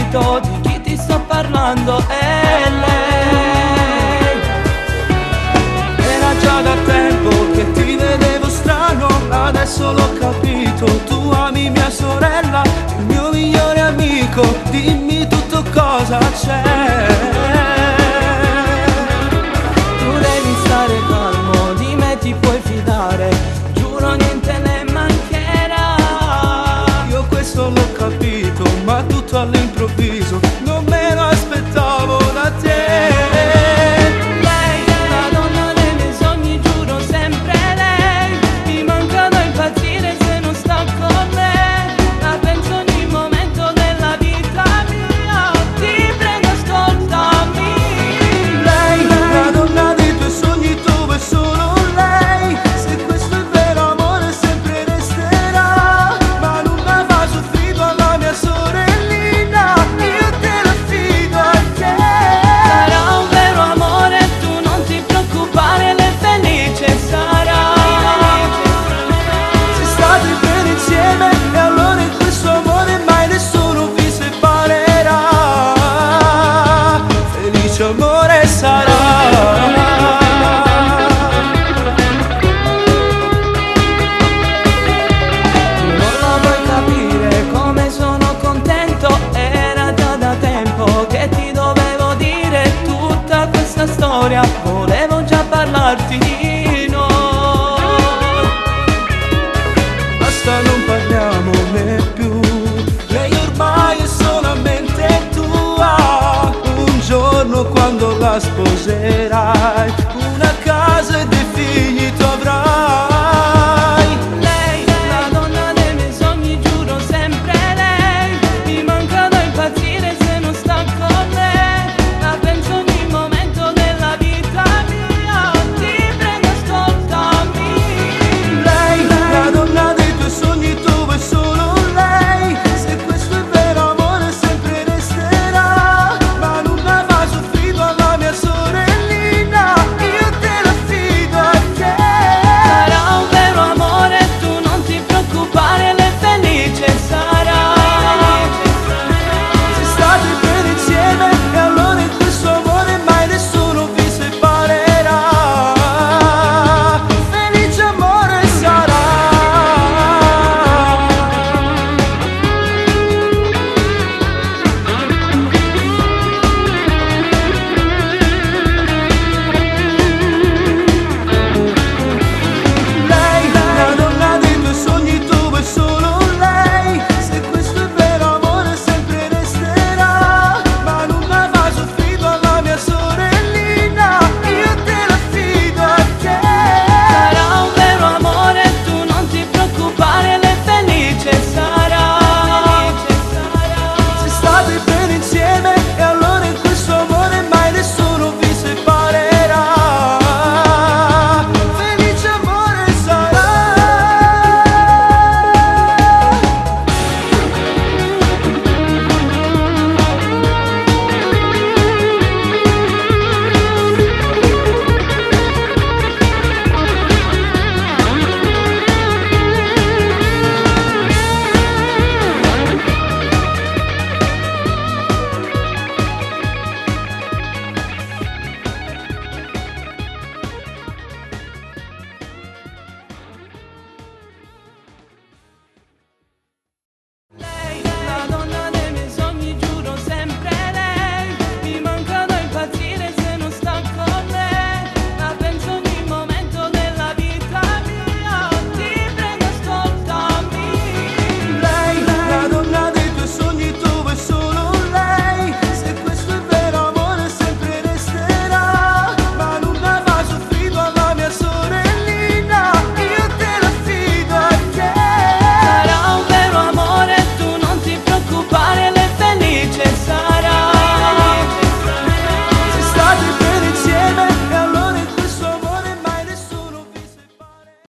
capito di chi ti sto parlando, è lei. Era già da tempo che ti vedevo strano, adesso l'ho capito, tu ami mia sorella, il mio migliore amico, dimmi tutto cosa c'è. Tu devi stare calmo, di me ti puoi fidare, giuro niente ne mancherà. Io questo l'ho capito, ma tutto all'improvviso, non me lo aspettavo da te. Lei, la donna dei miei sogni, giuro sempre lei, mi manca da impazzire se non sta con me, la penso ogni momento della vita mia, ti prego ascoltami. Lei, la donna dei tuoi sogni, tu è solo lei, se questo è vero amore sempre resterà, ma non mi fa soffrito alla mia sorellina, io te lo affido a te. Sarà un vero amore, tu non ti preoccupare, lei felice sarà. Se state bene insieme, e allora in questo amore mai nessuno vi separerà, felice amore sarà. Non lo vuoi capire come sono contento, era già da tempo che ti dovevo dire tutta questa storia, volevo già parlarti di noi. Basta, non parliamone più, lei ormai è solamente tua, un giorno quando la sposerò